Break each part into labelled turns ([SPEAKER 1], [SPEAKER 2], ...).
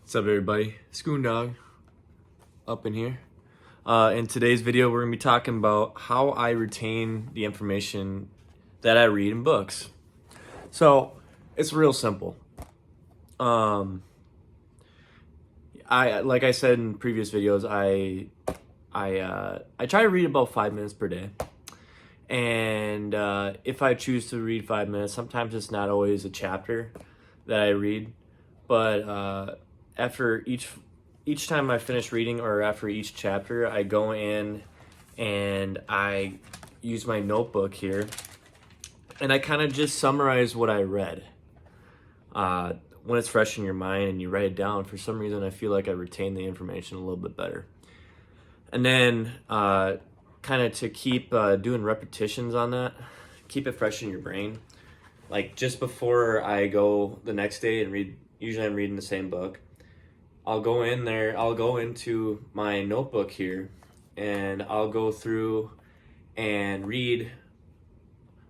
[SPEAKER 1] What's up, everybody? Dog up in here. In today's video, we're going to be talking about how I retain the information that I read in books. So, it's real simple. Like I said in previous videos, I try to read about 5 minutes per day. And if I choose to read 5 minutes, sometimes it's not always a chapter that I read, but after each time I finish reading or after each chapter, I go in and I use my notebook here and I kind of just summarize what I read. When it's fresh in your mind and you write it down, for some reason I feel like I retain the information a little bit better. And then kind of to keep doing repetitions on that, keep it fresh in your brain. Like just before I go the next day and read, usually I'm reading the same book, I'll go into my notebook here and I'll go through and read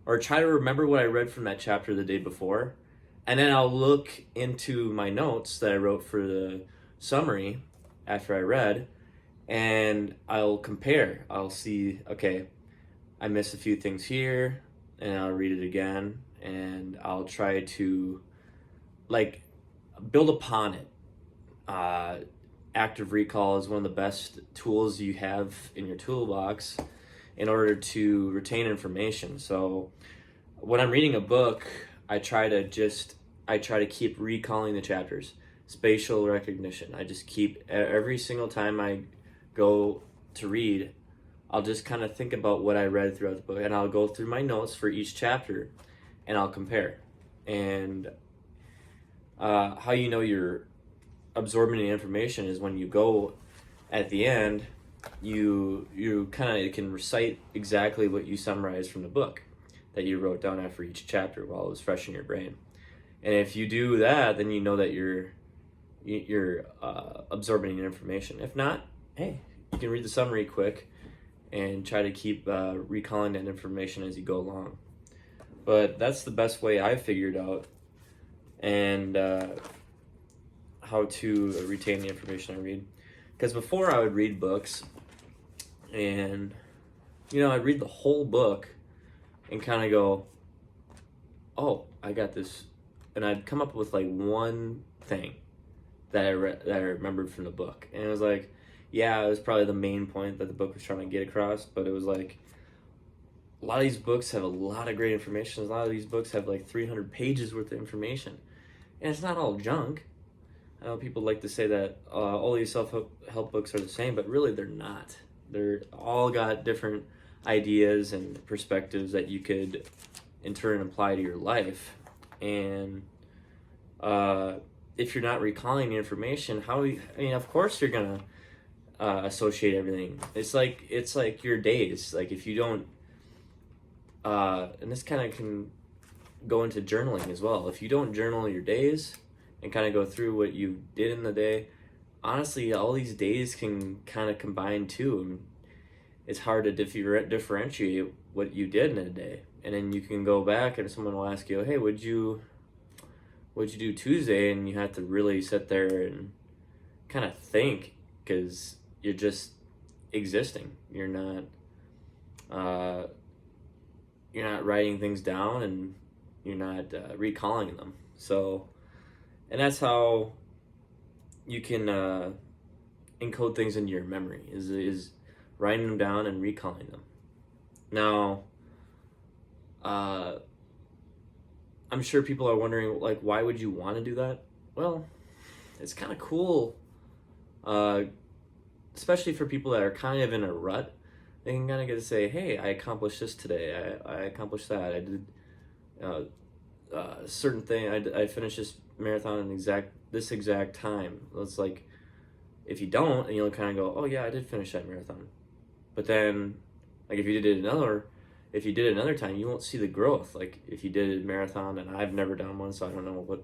[SPEAKER 1] or try to remember what I read from that chapter the day before. And then I'll look into my notes that I wrote for the summary after I read, and I'll compare. I'll see, okay, I missed a few things here, and I'll read it again, and I'll try to like build upon it. Active recall is one of the best tools you have in your toolbox in order to retain information. So when I'm reading a book, I try to keep recalling the chapters. Spatial recognition. I just keep every single time I go to read, I'll just kind of think about what I read throughout the book, and I'll go through my notes for each chapter and I'll compare. And how you know you're absorbing the information is when you go at the end, you kind of can recite exactly what you summarized from the book that you wrote down after each chapter while it was fresh in your brain. And if you do that, then you know that you're absorbing the information. If not, hey, you can read the summary quick and try to keep recalling that information as you go along. But that's the best way I figured out, and how to retain the information I read. Because before I would read books, and I'd read the whole book and kind of go, oh, I got this, and I'd come up with like one thing that I remembered from the book, and it was like, yeah, it was probably the main point that the book was trying to get across, but it was like a lot of these books have a lot of great information. A lot of these books have like 300 pages worth of information, and it's not all junk. I know people like to say that all these self-help books are the same, but really they're not. They're all got different ideas and perspectives that you could in turn apply to your life. And if you're not recalling the information, of course you're gonna associate everything. It's like your days. Like if you don't, and this kind of can go into journaling as well. If you don't journal your days and kind of go through what you did in the day, honestly, all these days can kind of combine too. And it's hard to differentiate what you did in a day. And then you can go back and someone will ask you, hey, what'd you do Tuesday? And you have to really sit there and kind of think, because you're just existing. You're not writing things down, and you're not recalling them. So, and that's how you can encode things into your memory, is writing them down and recalling them. Now, I'm sure people are wondering, like, why would you want to do that? Well, it's kind of cool, especially for people that are kind of in a rut. They can kind of get to say, hey, I accomplished this today. I accomplished that. I did a certain thing. I finished this marathon in this exact time. It's like, if you don't, and you'll kind of go, oh yeah, I did finish that marathon. But then, like if you did another time, you won't see the growth. Like if you did a marathon, and I've never done one, so I don't know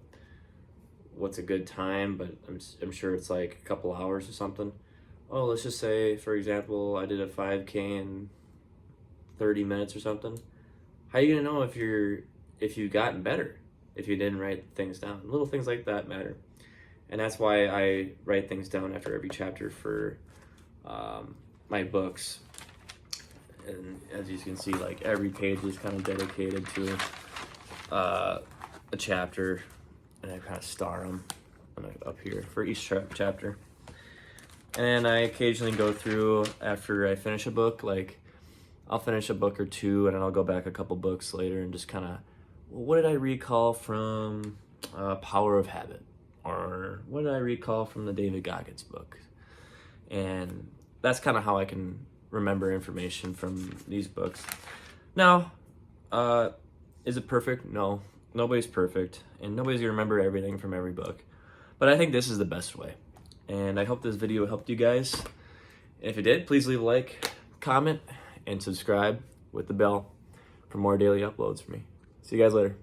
[SPEAKER 1] what's a good time, but I'm sure it's like a couple hours or something. Oh, let's just say, for example, I did a 5K in 30 minutes or something. How are you gonna know if you've gotten better if you didn't write things down? Little things like that matter. And that's why I write things down after every chapter for my books. And as you can see, like every page is kind of dedicated to a chapter, and I kind of star them up here for each chapter. And I occasionally go through after I finish a book, like I'll finish a book or two and then I'll go back a couple books later and just kind of, well, what did I recall from Power of Habit? Or what did I recall from the David Goggins book? And that's kind of how I can remember information from these books. Now, is it perfect? No, nobody's perfect, and nobody's gonna remember everything from every book. But I think this is the best way. And I hope this video helped you guys. And if it did, please leave a like, comment, and subscribe with the bell for more daily uploads from me. See you guys later.